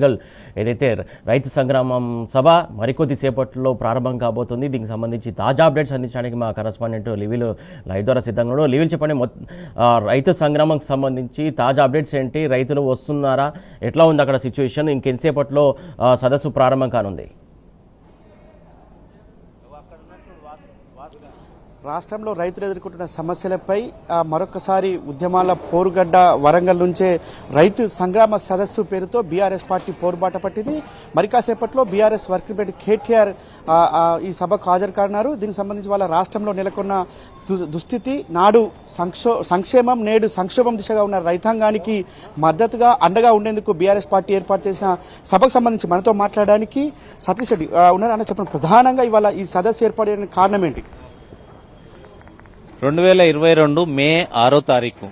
వరంగల్ ఏదైతే రైతు సంగ్రామం సభ మరికొద్ది సేపట్లో ప్రారంభం కాబోతుంది. దీనికి సంబంధించి తాజా అప్డేట్స్ అందించడానికి మా కరెస్పాండెంట్ లివిల్ లైవ్ ద్వారా సిద్ధంగా ఉన్నాడు. లివిల్ చెప్పండి, రైతు సంగ్రామంకి సంబంధించి తాజా అప్డేట్స్ ఏంటి? రైతులు వస్తున్నారా? ఎట్లా ఉంది అక్కడ సిచ్యువేషన్? ఇంకెంతసేపట్లో సదస్సు ప్రారంభం కానుంది? రాష్ట్రంలో రైతులు ఎదుర్కొంటున్న సమస్యలపై మరొకసారి ఉద్యమాల పోరుగడ్డ వరంగల్ నుంచే రైతు సంగ్రామ సదస్సు పేరుతో బీఆర్ఎస్ పార్టీ పోరుబాట పట్టింది. మరి కాసేపట్లో బీఆర్ఎస్ వర్కింగ్ ప్రెసిడెంట్ కేటీఆర్ ఈ సభకు హాజరు కానున్నారు. దీనికి సంబంధించి వాళ్ళ రాష్ట్రంలో నెలకొన్న దుస్థితి, నాడు సంక్షేమం నేడు సంక్షోభం దిశగా ఉన్న రైతాంగానికి మద్దతుగా అండగా ఉండేందుకు బీఆర్ఎస్ పార్టీ ఏర్పాటు చేసిన సభకు సంబంధించి మనతో మాట్లాడడానికి సతీష్ రెడ్డి ఉన్నారు. అన్న చెప్పండి, ప్రధానంగా ఇవాళ ఈ సదస్సు ఏర్పాటు చేయడానికి కారణం ఏంటి? 2022 మే 6వ తారీఖు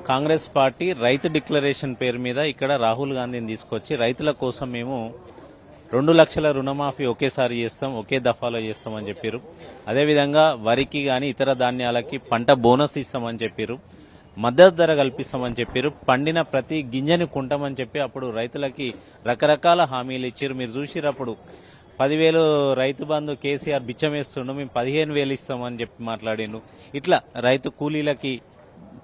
కాంగ్రెస్ పార్టీ రైతు డిక్లరేషన్ పేరు మీద ఇక్కడ రాహుల్ గాంధీని తీసుకొచ్చి రైతుల కోసం మేము 2 లక్షల రుణమాఫీ ఒకేసారి చేస్తాం, ఒకే దఫాలో చేస్తామని చెప్పారు. అదేవిధంగా వరికి గాని ఇతర ధాన్యాలకి పంట బోనస్ ఇస్తామని చెప్పారు, మద్దతు ధర కల్పిస్తామని చెప్పారు, పండిన ప్రతి గింజని కొంటామని చెప్పి అప్పుడు రైతులకి రకరకాల హామీలు ఇచ్చారు. మీరు చూసినప్పుడు 10,000 రైతు బంధు కేసీఆర్ బిచ్చమేస్తుండు, మేము 15,000 ఇస్తామని చెప్పి మాట్లాడిండు. ఇట్లా రైతు కూలీలకి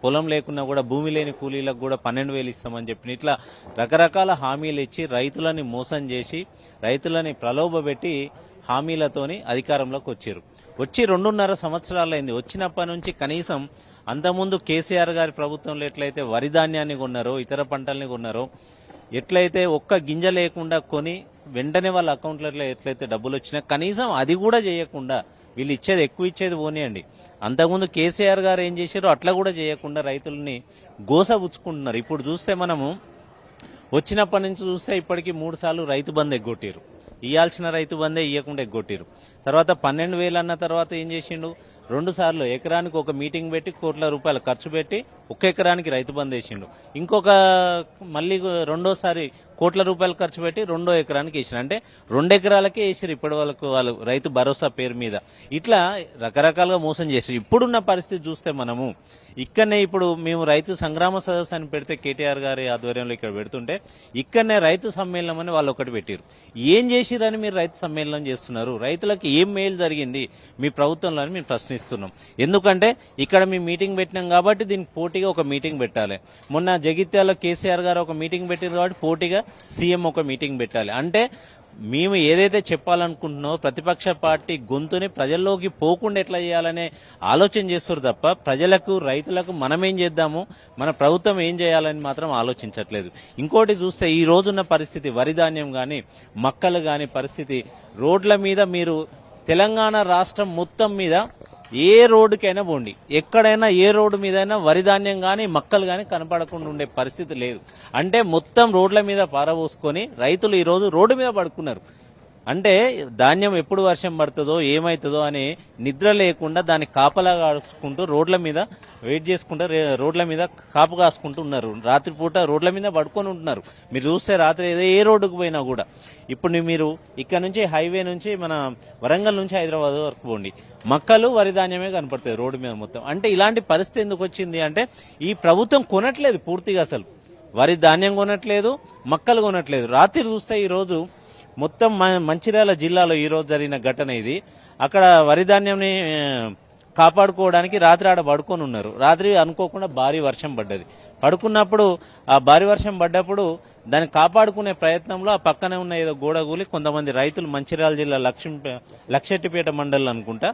పొలం లేకున్నా కూడా భూమి లేని కూలీలకు కూడా 12,000 ఇస్తామని చెప్పి ఇట్లా రకరకాల హామీలు ఇచ్చి రైతులని మోసం చేసి రైతులని ప్రలోభపెట్టి హామీలతోని అధికారంలోకి వచ్చారు. వచ్చి 2.5 సంవత్సరాలైంది. వచ్చినప్పటి నుంచి కనీసం అంతకుముందు కేసీఆర్ గారి ప్రభుత్వంలో ఎట్లయితే వరి ధాన్యాన్ని కొన్నారో, ఇతర పంటల్ని కొన్నారో, ఎట్లయితే ఒక్క గింజ లేకుండా కొని వెంటనే వాళ్ళ అకౌంట్లలో ఎట్లయితే డబ్బులు వచ్చినా కనీసం అది కూడా చేయకుండా వీళ్ళు ఇచ్చేది ఎక్కువ ఇచ్చేది పోనీయండి. అంతకుముందు కేసీఆర్ గారు ఏం చేశారో అట్లా కూడా చేయకుండా రైతుల్ని గోసబుచ్చుకుంటున్నారు. ఇప్పుడు చూస్తే మనము వచ్చినప్పటి నుంచి చూస్తే ఇప్పటికీ 3 సార్లు రైతు బంధు ఎగ్గొట్టారు. ఇయ్యాల్సిన రైతు బంధే ఇయ్యకుండా ఎగ్గొట్టారు. తర్వాత 12,000 అన్న తర్వాత ఏం చేసిండు? 2 సార్లు ఎకరానికి ఒక మీటింగ్ పెట్టి కోట్ల రూపాయలు ఖర్చు పెట్టి 1 ఎకరానికి రైతు బంధు వేసిండు. ఇంకొక మళ్ళీ రెండోసారి కోట్ల రూపాయలు ఖర్చు పెట్టి 2వ ఎకరానికి వేసిన, అంటే 2 ఎకరాలకే వేసారు ఇప్పటి వాళ్ళకు వాళ్ళు రైతు భరోసా పేరు మీద. ఇట్లా రకరకాలుగా మోసం చేశారు. ఇప్పుడున్న పరిస్థితి చూస్తే మనము ఇక్కడనే ఇప్పుడు మేము రైతు సంగ్రామ సదస్సు అని పెడితే కేటీఆర్ గారి ఆధ్వర్యంలో ఇక్కడ పెడుతుంటే ఇక్కడనే రైతు సమ్మేళనం అని వాళ్ళు ఒకటి పెట్టారు. ఏం చేసిరని మీరు రైతు సమ్మేళనం చేస్తున్నారు? రైతులకు ఏం మేలు జరిగింది మీ ప్రభుత్వంలో అని మేము ప్రశ్నిస్తున్నాం. ఎందుకంటే ఇక్కడ మేము మీటింగ్ పెట్టినాం కాబట్టి దీనికి పోటీగా ఒక మీటింగ్ పెట్టాలి. మొన్న జగిత్యాలలో కేసీఆర్ గారు ఒక మీటింగ్ పెట్టారు కాబట్టి పోటీగా సీఎం ఒక మీటింగ్ పెట్టాలి. అంటే మేము ఏదైతే చెప్పాలనుకుంటున్నామో ప్రతిపక్ష పార్టీ గొంతుని ప్రజల్లోకి పోకుండా ఎట్లా చేయాలనే ఆలోచన చేస్తారు తప్ప ప్రజలకు రైతులకు మనమేం చేద్దాము, మన ప్రభుత్వం ఏం చేయాలని మాత్రం ఆలోచించట్లేదు. ఇంకోటి చూస్తే ఈ రోజున్న పరిస్థితి వరి ధాన్యం గాని మక్కలు గాని పరిస్థితి, రోడ్ల మీద మీరు తెలంగాణ రాష్ట్రం మొత్తం మీద ఏ రోడ్డుకైనా పోండి, ఎక్కడైనా ఏ రోడ్డు మీదైనా వరి ధాన్యం కానీ మక్కలు కానీ కనపడకుండా ఉండే పరిస్థితి లేదు. అంటే మొత్తం రోడ్ల మీద పారబోసుకొని రైతులు ఈరోజు రోడ్డు మీద పడుకున్నారు. అంటే ధాన్యం ఎప్పుడు వర్షం పడుతుందో ఏమవుతుందో అని నిద్ర లేకుండా దాన్ని కాపలా కాసుకుంటూ రోడ్ల మీద వెయిట్ చేసుకుంటూ రోడ్ల మీద కాపు కాసుకుంటూ ఉన్నారు. రాత్రిపూట రోడ్ల మీద పడుకొని ఉంటున్నారు. మీరు చూస్తే రాత్రి ఏ రోడ్డుకు పోయినా కూడా ఇప్పుడు మీరు ఇక్కడ నుంచి హైవే నుంచి మన వరంగల్ నుంచి హైదరాబాద్ వరకు పోండి, మక్కలు వరి ధాన్యమే కనపడుతుంది రోడ్డు మీద మొత్తం. అంటే ఇలాంటి పరిస్థితి ఎందుకు వచ్చింది అంటే ఈ ప్రభుత్వం కొనట్లేదు పూర్తిగా, అసలు వరి ధాన్యం కొనట్లేదు, మక్కలు కొనట్లేదు. రాత్రి చూస్తే ఈరోజు మొత్తం మంచిర్యాల జిల్లాలో ఈరోజు జరిగిన ఘటన ఇది. అక్కడ వరి ధాన్యంని కాపాడుకోవడానికి రాత్రి ఆడ పడుకొని ఉన్నారు. రాత్రి అనుకోకుండా భారీ వర్షం పడ్డది. పడుకున్నప్పుడు ఆ భారీ వర్షం పడ్డప్పుడు దాన్ని కాపాడుకునే ప్రయత్నంలో ఆ పక్కనే ఉన్న ఏదో గోడగూలి కొంతమంది రైతులు మంచిర్యాల జిల్లా లక్షెట్టిపేట మండలం అనుకుంటా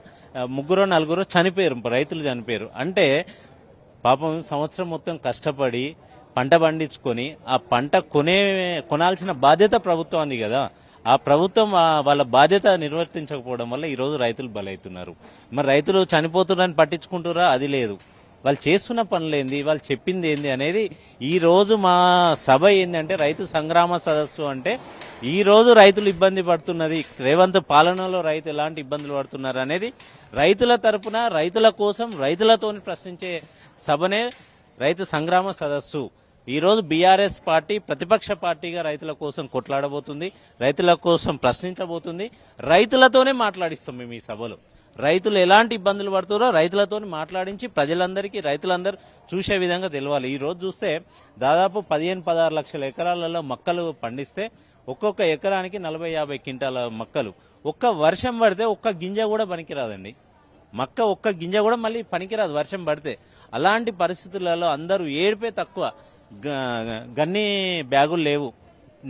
3-4 చనిపోయారు, రైతులు చనిపోయారు. అంటే పాపం సంవత్సరం మొత్తం కష్టపడి పంట పండించుకొని ఆ పంట కొనాల్సిన బాధ్యత ప్రభుత్వం ఉంది కదా, ఆ ప్రభుత్వం వాళ్ళ బాధ్యత నిర్వర్తించకపోవడం వల్ల ఈరోజు రైతులు బలవుతున్నారు. మరి రైతులు చనిపోతున్నారని పట్టించుకుంటున్నారా? అది లేదు. వాళ్ళు చేస్తున్న పనులేంది, వాళ్ళు చెప్పింది ఏంది అనేది ఈ రోజు మా సభ ఏంటంటే రైతు సంగ్రామ సదస్సు. అంటే ఈ రోజు రైతులు ఇబ్బంది పడుతున్నది, రేవంత్ పాలనలో రైతు ఎలాంటి ఇబ్బందులు పడుతున్నారు అనేది రైతుల తరపున రైతుల కోసం రైతులతోని ప్రశ్నించే సభనే రైతు సంగ్రామ సదస్సు. ఈరోజు బీఆర్ఎస్ పార్టీ ప్రతిపక్ష పార్టీగా రైతుల కోసం కొట్లాడబోతుంది, రైతుల కోసం ప్రశ్నించబోతుంది, రైతులతోనే మాట్లాడిస్తాం మేము ఈ సభలో. రైతులు ఎలాంటి ఇబ్బందులు పడుతారో రైతులతో మాట్లాడించి ప్రజలందరికీ రైతులందరూ చూసే విధంగా తెలవాలి. ఈ రోజు చూస్తే దాదాపు 15-16 లక్షల ఎకరాలలో మక్కలు పండిస్తే ఒక్కొక్క ఎకరానికి 40-50 క్వింటాల మక్కలు. ఒక్క వర్షం పడితే ఒక్క గింజ కూడా పనికిరాదండి. మక్క ఒక్క గింజ కూడా మళ్ళీ పనికిరాదు వర్షం పడితే. అలాంటి పరిస్థితులలో అందరూ ఏడిపే తక్కువ. గన్ని బ్యాగులు లేవు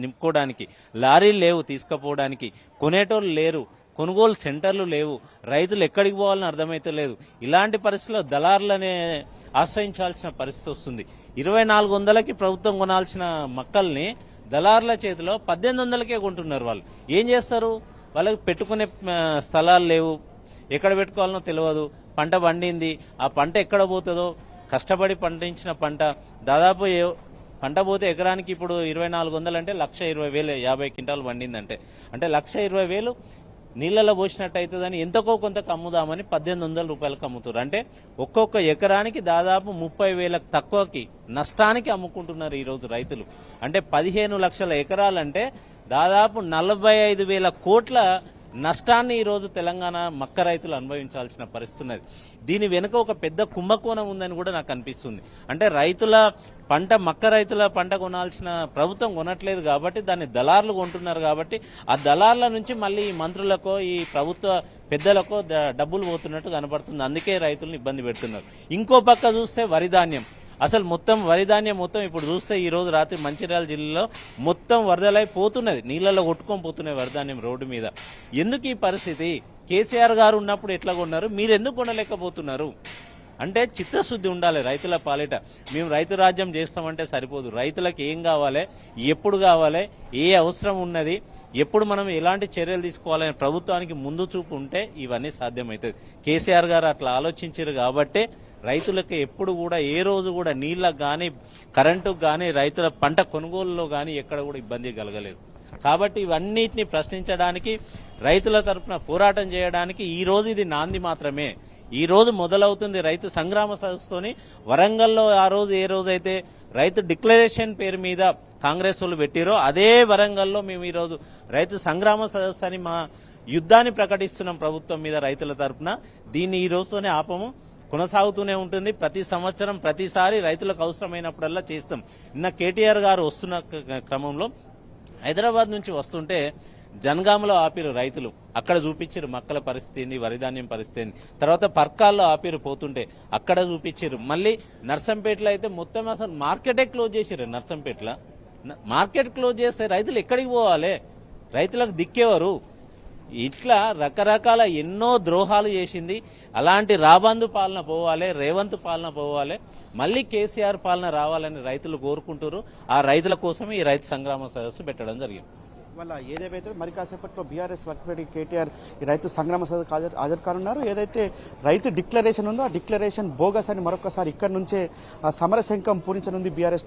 నింపుకోవడానికి, లారీలు లేవు తీసుకుపోవడానికి, కొనేటోళ్ళు లేరు, కొనుగోలు సెంటర్లు లేవు, రైతులు ఎక్కడికి పోవాలని అర్థమైతే లేదు. ఇలాంటి పరిస్థితుల్లో దళారులనే ఆశ్రయించాల్సిన పరిస్థితి వస్తుంది. 2400కి ప్రభుత్వం కొనాల్సిన మక్కల్ని దళారుల చేతిలో 1800కే కొంటున్నారు. వాళ్ళు ఏం చేస్తారు? వాళ్ళకి పెట్టుకునే స్థలాలు లేవు, ఎక్కడ పెట్టుకోవాలనో తెలియదు. పంట పండింది, ఆ పంట ఎక్కడ పోతుందో, కష్టపడి పండించిన పంట దాదాపు పంట పోతే ఎకరానికి ఇప్పుడు 2400 అంటే 1,20,000, 50 క్వింటాలు పండిందంటే అంటే 1,20,000 నీళ్ళలో పోసినట్టు అవుతుందని ఎంతకో కొంతకు అమ్ముదామని 1,800 రూపాయలకు అమ్ముతారు. అంటే ఒక్కొక్క ఎకరానికి దాదాపు 30,000 తక్కువకి నష్టానికి అమ్ముకుంటున్నారు ఈరోజు రైతులు. అంటే 15 లక్షల ఎకరాలంటే దాదాపు 45,000 కోట్ల నష్టాన్ని ఈరోజు తెలంగాణ మక్క రైతులు అనుభవించాల్సిన పరిస్థితి ఉన్నది. దీని వెనుక ఒక పెద్ద కుంభకోణం ఉందని కూడా నాకు అనిపిస్తుంది. అంటే రైతుల పంట, మక్క రైతుల పంట కొనాల్సిన ప్రభుత్వం కొనట్లేదు కాబట్టి దాన్ని దళారులు కొంటున్నారు కాబట్టి ఆ దళారుల నుంచి మళ్ళీ ఈ మంత్రులకో ఈ ప్రభుత్వ పెద్దలకో డబ్బులు పోతున్నట్టు కనబడుతుంది. అందుకే రైతులను ఇబ్బంది పెడుతున్నారు. ఇంకో పక్క చూస్తే వరి ధాన్యం, అసలు మొత్తం వరి ధాన్యం మొత్తం ఇప్పుడు చూస్తే ఈ రోజు రాత్రి మంచిర్యాల జిల్లాలో మొత్తం వరదలై పోతున్నది, నీళ్లలో కొట్టుకొని పోతున్నాయి వరి ధాన్యం రోడ్డు మీద. ఎందుకు ఈ పరిస్థితి? కేసీఆర్ గారు ఉన్నప్పుడు ఎట్లా కొన్నారు, మీరు ఎందుకు కొనలేకపోతున్నారు? అంటే చిత్తశుద్ధి ఉండాలి రైతుల పాలిట. మేము రైతు రాజ్యం చేస్తామంటే సరిపోదు. రైతులకు ఏం కావాలి, ఎప్పుడు కావాలి, ఏ అవసరం ఉన్నది, ఎప్పుడు మనం ఎలాంటి చర్యలు తీసుకోవాలని ప్రభుత్వానికి ముందు చూపు ఉంటే ఇవన్నీ సాధ్యమవుతుంది. కేసీఆర్ గారు అట్లా ఆలోచించారు కాబట్టే రైతులకు ఎప్పుడు కూడా ఏ రోజు కూడా నీళ్ళకు కానీ కరెంటుకు కానీ రైతుల పంట కొనుగోలులో కానీ ఎక్కడ కూడా ఇబ్బంది కలగలేదు. కాబట్టి ఇవన్నిటిని ప్రశ్నించడానికి, రైతుల తరఫున పోరాటం చేయడానికి ఈ రోజు ఇది నాంది మాత్రమే. ఈ రోజు మొదలవుతుంది రైతు సంగ్రామ సదస్సుతోని. వరంగల్లో ఆ రోజు ఏ రోజైతే రైతు డిక్లరేషన్ పేరు మీద కాంగ్రెస్ వాళ్ళు పెట్టిరో అదే వరంగల్లో మేము ఈరోజు రైతు సంగ్రామ సదస్సు అని మా యుద్ధాన్ని ప్రకటిస్తున్నాం ప్రభుత్వం మీద రైతుల తరఫున. దీన్ని ఈ రోజుతోనే ఆపము, కొనసాగుతూనే ఉంటుంది. ప్రతి సంవత్సరం ప్రతిసారి రైతులకు అవసరమైనప్పుడల్లా చేస్తాం. నిన్న కేటీఆర్ గారు వస్తున్న క్రమంలో హైదరాబాద్ నుంచి వస్తుంటే జనగామలో ఆపిరు రైతులు, అక్కడ చూపించారు మక్కల పరిస్థితి ఏంది, వరిధాన్యం పరిస్థితి ఏంది. తర్వాత పర్కాల్లో ఆపిరు పోతుంటే అక్కడ చూపించారు. మళ్ళీ నర్సంపేటలో అయితే మొత్తం అసలు మార్కెటే క్లోజ్ చేసారు. నర్సంపేటలో మార్కెట్ క్లోజ్ చేస్తే రైతులు ఎక్కడికి పోవాలి? రైతులకు దిక్కేవారు? ఇట్లా రకరకాల ఎన్నో ద్రోహాలు చేసింది. అలాంటి రాబందు పాలన పోవాలి, రేవంత్ పాలన పోవాలి, మళ్ళీ కేసీఆర్ పాలన రావాలని రైతులు కోరుకుంటారు. ఆ రైతుల కోసమే ఈ రైతు సంగ్రామ సదస్సు పెట్టడం జరిగింది. వల్ల ఏదేమైతే మరి కాసేపట్లో బీఆర్ఎస్ వర్కిరెడ్డి కేటీఆర్ ఈ రైతు సంగ్రామ సదస్సుకు హాజరు కానున్నారు. ఏదైతే రైతు డిక్లరేషన్ ఉందో ఆ డిక్లరేషన్ బోగస్ అని మరొకసారి ఇక్కడి నుంచే సమరశంఖం పూరించనుంది బీఆర్ఎస్